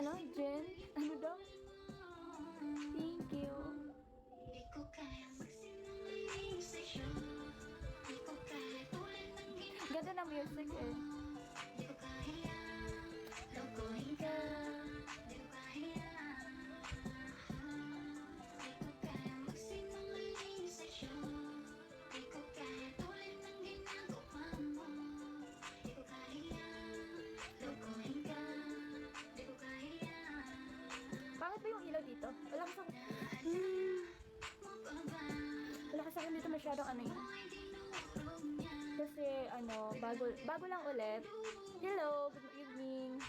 Ano, Jen? Ano daw? Thank you. Ganda ng music eh. Lokohin ka. Bakit ba yung ilaw dito? Wala kasi wala kasi ako dito masyadong ano yun. Kasi ano, bago lang ulit. Hello, good evening.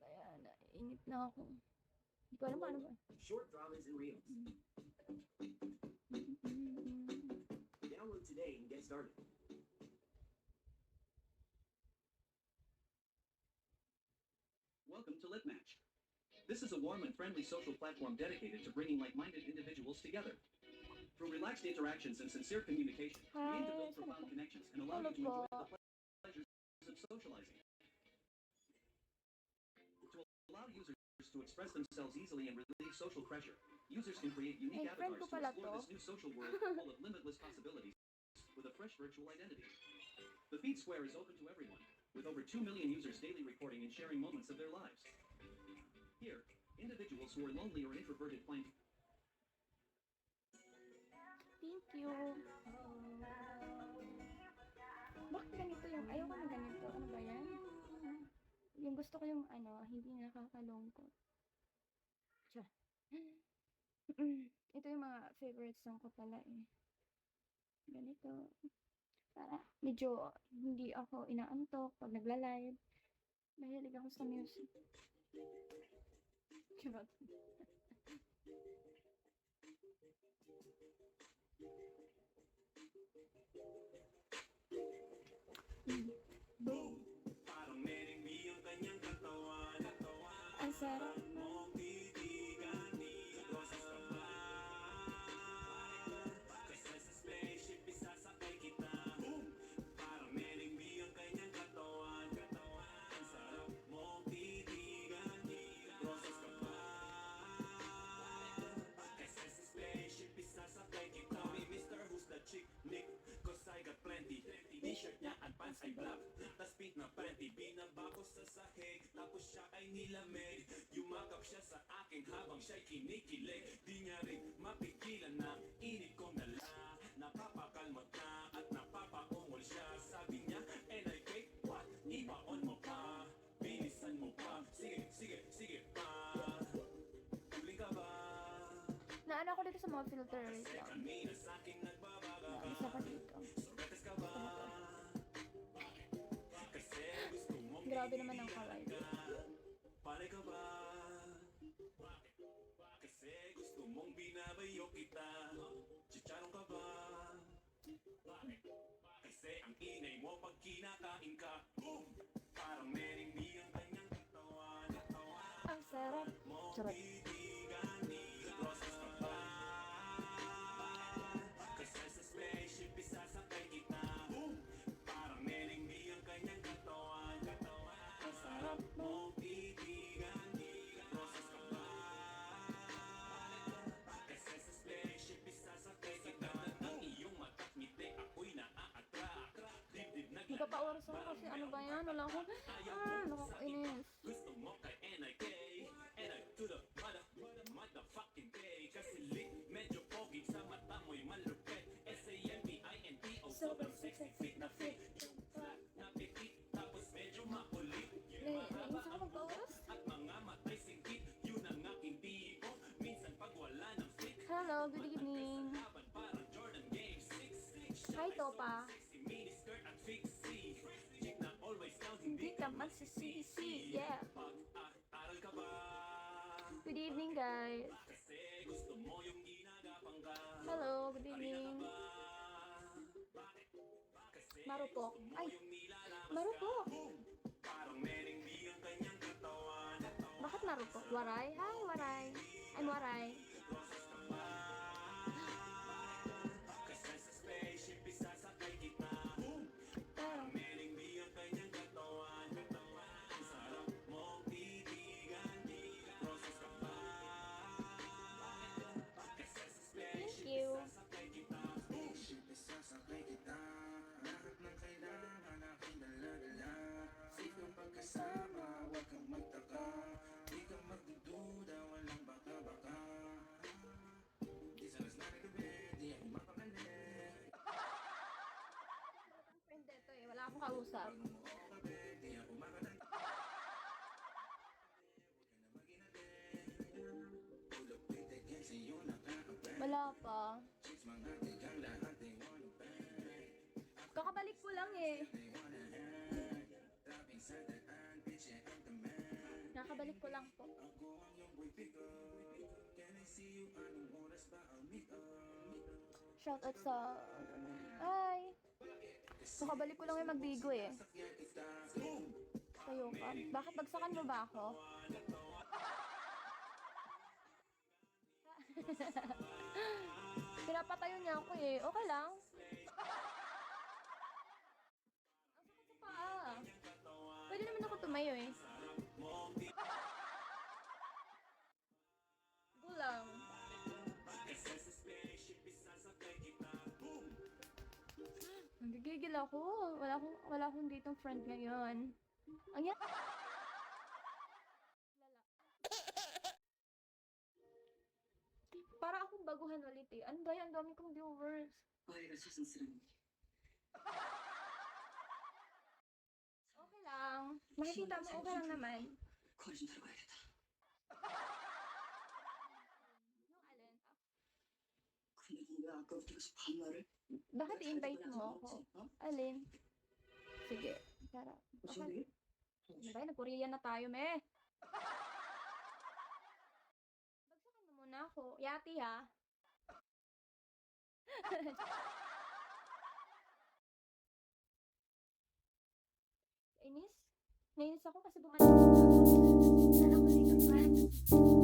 Ayan, inip na ako. Hindi ko alam paano ba. Short dramas and reels. Download today and get started. Welcome to Litmatch. This is a warm and friendly social platform dedicated to bringing like-minded individuals together. Through relaxed interactions and sincere communication, we aim to build profound connections and allow you to enjoy the pleasures of socializing. To allow users to express themselves easily and relieve social pressure, users can create unique avatars to explore this new social world full of limitless possibilities with a fresh virtual identity. The Feed Square is open to everyone, with over 2 million users daily recording and sharing moments of their lives. Here, individuals who are lonely or introverted find... Thank you. Bakit ganito yung... Ayoko na ganito. Ano ba yan? Yung gusto ko yung ano, hindi nakakalungkot. Tiyan. Ito yung mga favorite song ko pala eh. Ganito. Para medyo hindi ako inaantok pag nagla-live. Mahilig ako sa music. Charot. Boom! Parang mereng ang kanyang katawan. Ang sarap. Mong titigani. Rosas ka ba? Kasi sa spaceship isasakay kita. Boom! Parang mereng ang kanyang katawan. Ang sarap mong titigani. Rosas ka ba? Kasi sa spaceship isasakay kita. Call me Mr. Who's the Chick Nick, cause I got plenty. T-shirt niya at pants ay black, tas pink na panty. Binaba ko sa sahig, tapos siya ay nilamig. Yumakap siya sa akin habang siya'y kinikilig. Di niya rin mapigilan na init kong dala. Napapakalmot na at napapaungol siya. Sabi niya, NIK, what? Ibaon mo pa, bilisan mo pa. Sige, sige, sige pa. Tuling ka ba? Naano ako dito sa mga filter rate lang. Kanina sa'kin nagbabaga ka. Isa pa dito. Sorbetes ka ba? Kasi gusto mong Grabe naman ang kalay. Pare ka ba? Kasi gusto mong binabayo kita. Chicharong ka ba? Kasi ang inay mo pag kinakain ka. Boom! Parang mereng ang kanyang katawan. Ang sarap. Charot. Rosas ka ba? Kasi sa spaceship isasakay kita. Boom! Parang mereng ang kanyang katawan. Ang sarap mong titigan. Rosas ka ba? Kasi sa spaceship isasakay kita. Ng iyong mata't ngiti ako'y naa-attract. Dibdib na Nagpapa-oras ako kasi ano ba yan? Wala akong... nakakainis. gusto mo kay NIK, NI to the motherfucking K. Kasi lit, medyo pogi sa mata mo'y malupit. SAMPINTO, sobrang 60 feet na fit. Hello, good evening. Hi, Topa. Hindi ka magsisisi. Yeah. Good evening, guys. Hello, good evening. Marupok. Ay, marupok. Bakit marupok? Waray? Hi, Waray. I'm Waray. Thank you. Friend ito eh. Wala akong kausap. Wala pa. Kakabalik ko lang eh. Nakabalik ko lang po. Shout out sa... Hi! Nakabalik ko lang yung magbigo eh. Tayo ka. Bakit bagsakan mo ba ako? Pinapatayo niya ako eh. Okay lang. Ang sakit sa paa. Pwede naman ako tumayo eh. Gulang. Nagigigil ako. Wala akong ditong friend ngayon. Ang yan. Lala. Para akong baguhan ulit eh. Ano ba yan? Ang dami kong viewers. 아이가 사슴스러운 Okay lang. Makikita mo, okay lang naman. 거리 좀 들어가야겠다. Yung alin? 근데 왜 아까부터 계속 반말을? Bakit i-invite mo ako? 어? Alin? Sige. Tara. 무슨 Okay. 얘기? Ano ba? Nag-Korean na tayo, me. Bagsakan mo muna ako. Yati, ha? Inis? Nainis ako kasi bumalik ako. Sana ko dito, friend.